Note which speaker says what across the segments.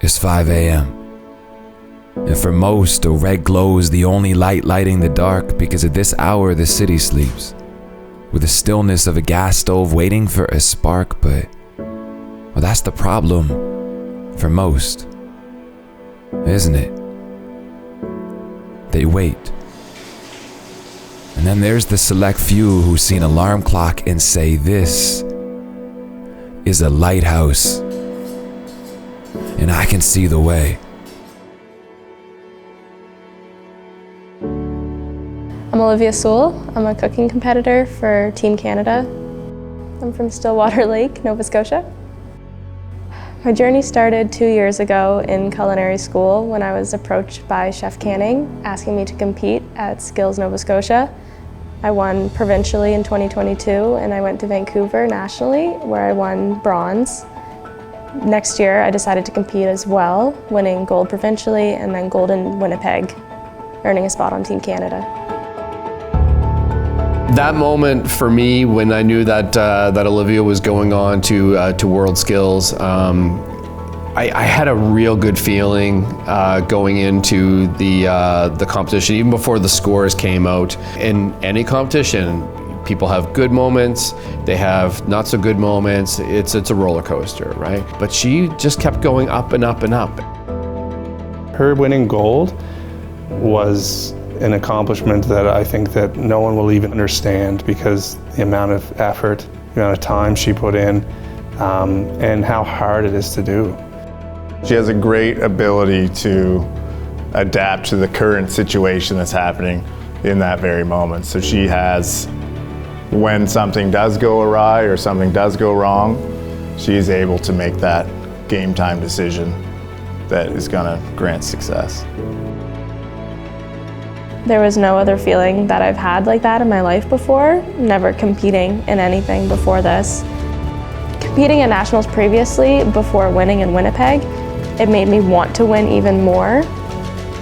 Speaker 1: It's 5 a.m. And for most, a red glow is the only light lighting the dark, because at this hour the city sleeps, with the stillness of a gas stove waiting for a spark. But, well, that's the problem for most, isn't it? They wait. And then there's the select few who see an alarm clock and say, "This is a lighthouse, and I can see the way."
Speaker 2: I'm Olivia Sewell. I'm a cooking competitor for Team Canada. I'm from Stillwater Lake, Nova Scotia. My journey started 2 years ago in culinary school when I was approached by Chef Canning asking me to compete at Skills Nova Scotia. I won provincially in 2022, and I went to Vancouver nationally where I won bronze. Next year I decided to compete as well, winning gold provincially and then gold in Winnipeg, earning a spot on Team Canada.
Speaker 3: That moment for me, when I knew that Olivia was going on to WorldSkills, I had a real good feeling going into the competition, even before the scores came out. In any competition, people have good moments, they have not so good moments. It's a roller coaster, right? But she just kept going up and up and up.
Speaker 4: Her winning gold was an accomplishment that I think that no one will even understand, because the amount of effort, the amount of time she put in, and how hard it is to do.
Speaker 5: She has a great ability to adapt to the current situation that's happening in that very moment. So she has, when something does go awry or something does go wrong, she is able to make that game time decision that is going to grant success.
Speaker 2: There was no other feeling that I've had like that in my life before, never competing in anything before this. Competing at nationals previously, before winning in Winnipeg, it made me want to win even more.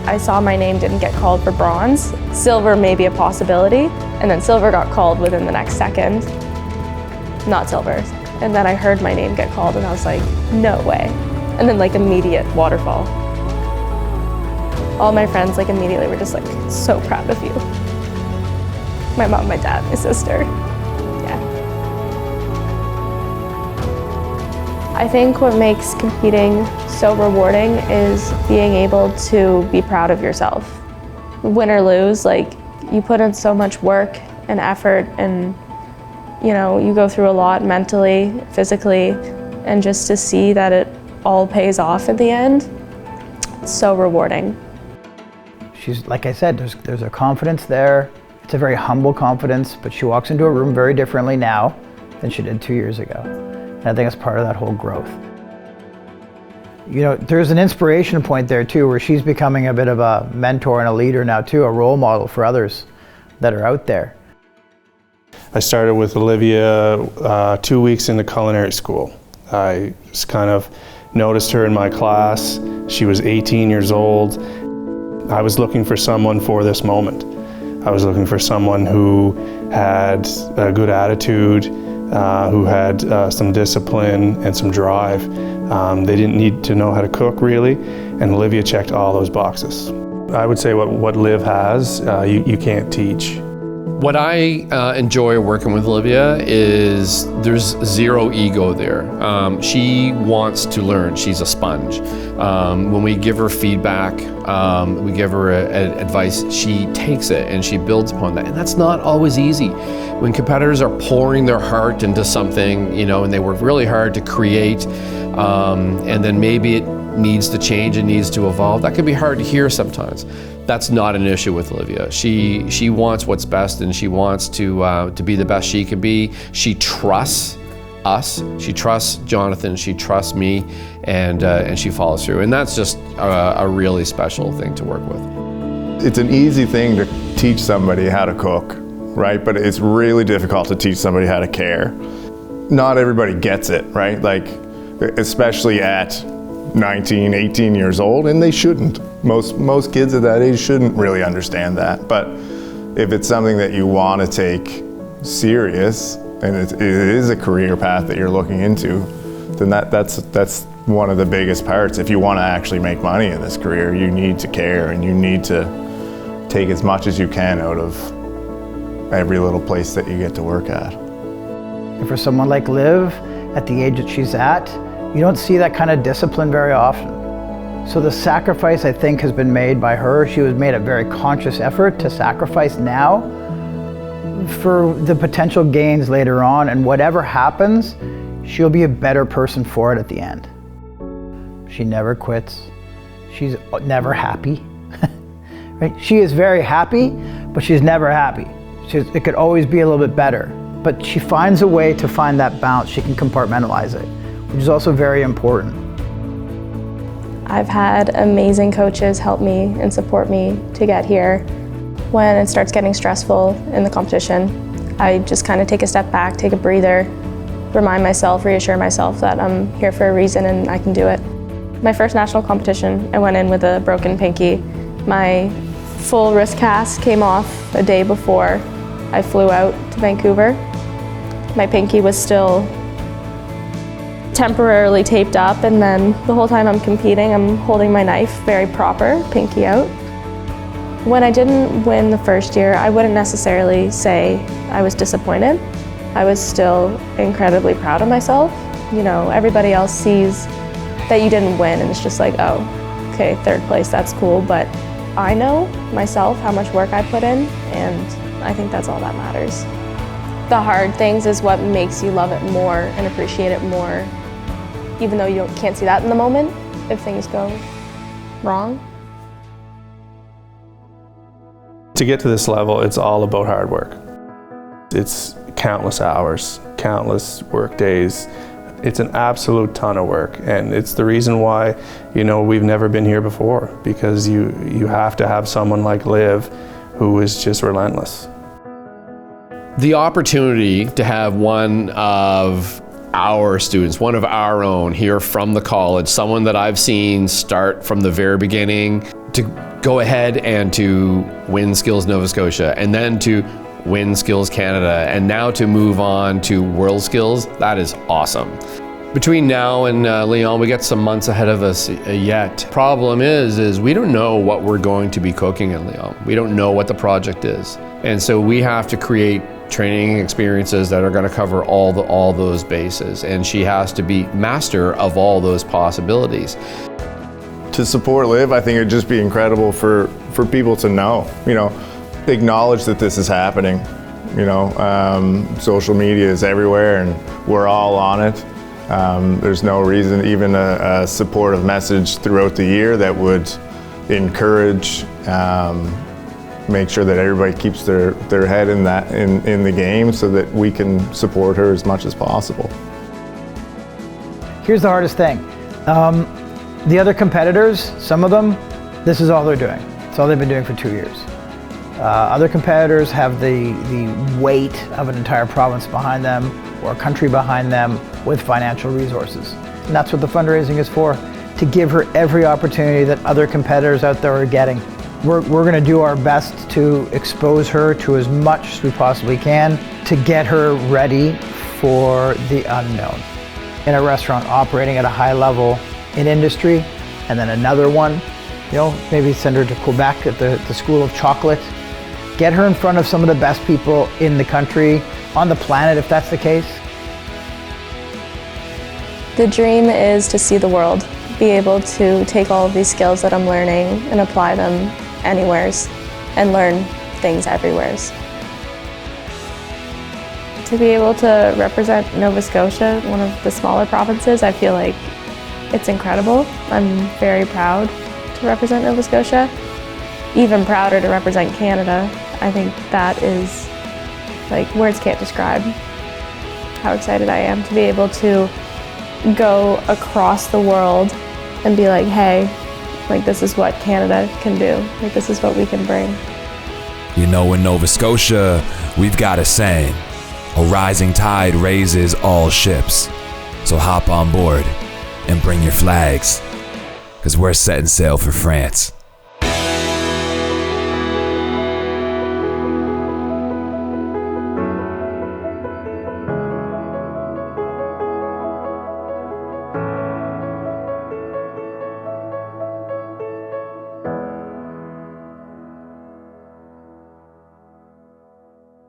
Speaker 2: I saw my name didn't get called for bronze. Silver may be a possibility, and then silver got called within the next second. Not silver. And then I heard my name get called and I was like, no way. And then like immediate waterfall. All my friends like immediately were just like, so proud of you. My mom, my dad, my sister, yeah. I think what makes competing so rewarding is being able to be proud of yourself. Win or lose, like you put in so much work and effort, and you know, you go through a lot mentally, physically, and just to see that it all pays off in the end, it's so rewarding.
Speaker 6: She's, like I said, there's a confidence there. It's a very humble confidence, but she walks into a room very differently now than she did 2 years ago. And I think it's part of that whole growth. You know, there's an inspiration point there too, where she's becoming a bit of a mentor and a leader now too, a role model for others that are out there.
Speaker 4: I started with Olivia 2 weeks into culinary school. I just kind of noticed her in my class. She was 18 years old. I was looking for someone for this moment. I was looking for someone who had a good attitude, who had some discipline and some drive. They didn't need to know how to cook really, and Olivia checked all those boxes. I would say what Liv has, you can't teach.
Speaker 3: What I enjoy working with Olivia is there's zero ego there. She wants to learn. She's a sponge. When we give her feedback, we give her advice, she takes it and she builds upon that. And that's not always easy. When competitors are pouring their heart into something, you know, and they work really hard to create, and then maybe it needs to change and needs to evolve, that can be hard to hear sometimes. That's not an issue with Olivia. She wants what's best, and she wants to be the best she can be. She trusts us, she trusts Jonathan, she trusts me, and she follows through. And that's just a really special thing to work with.
Speaker 5: It's an easy thing to teach somebody how to cook, right? But it's really difficult to teach somebody how to care. Not everybody gets it, right? Like, especially at 19, 18 years old, and they shouldn't. Most kids at that age shouldn't really understand that. But if it's something that you want to take serious, and it is a career path that you're looking into, then that's one of the biggest parts. If you want to actually make money in this career, you need to care and you need to take as much as you can out of every little place that you get to work at.
Speaker 6: And for someone like Liv, at the age that she's at, you don't see that kind of discipline very often. So the sacrifice, I think, has been made by her. She was made a very conscious effort to sacrifice now for the potential gains later on, and whatever happens, she'll be a better person for it at the end. She never quits. She's never happy. Right? She is very happy, but she's never happy. It could always be a little bit better. But she finds a way to find that balance. She can compartmentalize it, which is also very important.
Speaker 2: I've had amazing coaches help me and support me to get here. When it starts getting stressful in the competition, I just kind of take a step back, take a breather, remind myself, reassure myself that I'm here for a reason and I can do it. My first national competition, I went in with a broken pinky. My full wrist cast came off a day before I flew out to Vancouver. My pinky was still temporarily taped up, and then the whole time I'm competing, I'm holding my knife very proper, pinky out. When I didn't win the first year, I wouldn't necessarily say I was disappointed. I was still incredibly proud of myself. You know, everybody else sees that you didn't win and it's just like, oh, okay, third place, that's cool. But I know myself how much work I put in, and I think that's all that matters. The hard things is what makes you love it more and appreciate it more, even though you can't see that in the moment if things go wrong.
Speaker 4: To get to this level, it's all about hard work. It's countless hours, countless work days. It's an absolute ton of work, and it's the reason why, you know, we've never been here before, because you have to have someone like Liv who is just relentless.
Speaker 3: The opportunity to have one of our students, one of our own here from the college, someone that I've seen start from the very beginning, to go ahead and to win Skills Nova Scotia, and then to win Skills Canada, and now to move on to WorldSkills, that is awesome. Between now and Lyon, we got some months ahead of us yet. Problem is we don't know what we're going to be cooking in Lyon. We don't know what the project is. And so we have to create training experiences that are going to cover all those bases, and she has to be master of all those possibilities.
Speaker 5: To support Liv, I think it'd just be incredible for people to know, you know, acknowledge that this is happening. You know, social media is everywhere and we're all on it. There's no reason, even a supportive message throughout the year that would encourage, make sure that everybody keeps their head in the game so that we can support her as much as possible.
Speaker 6: Here's the hardest thing. The other competitors, some of them, this is all they're doing. It's all they've been doing for 2 years. Other competitors have the weight of an entire province behind them or a country behind them with financial resources. And that's what the fundraising is for, to give her every opportunity that other competitors out there are getting. We're going to do our best to expose her to as much as we possibly can to get her ready for the unknown. In a restaurant operating at a high level in industry, and then another one, you know, maybe send her to Quebec at the School of Chocolate. Get her in front of some of the best people in the country, on the planet if that's the case.
Speaker 2: The dream is to see the world, be able to take all of these skills that I'm learning and apply them anywheres and learn things everywheres. To be able to represent Nova Scotia, one of the smaller provinces, I feel like it's incredible. I'm very proud to represent Nova Scotia. Even prouder to represent Canada. I think that is, like, words can't describe how excited I am to be able to go across the world and be like, hey, like, this is what Canada can do. Like, this is what we can bring.
Speaker 1: You know, in Nova Scotia, we've got a saying, a rising tide raises all ships. So hop on board and bring your flags, 'cause we're setting sail for France.